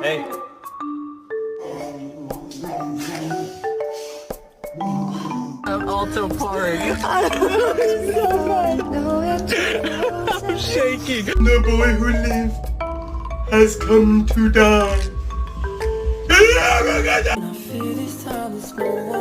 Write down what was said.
Hey. I'm also pouring. I'm shaking. The boy who lived has come to die. I feel this time is no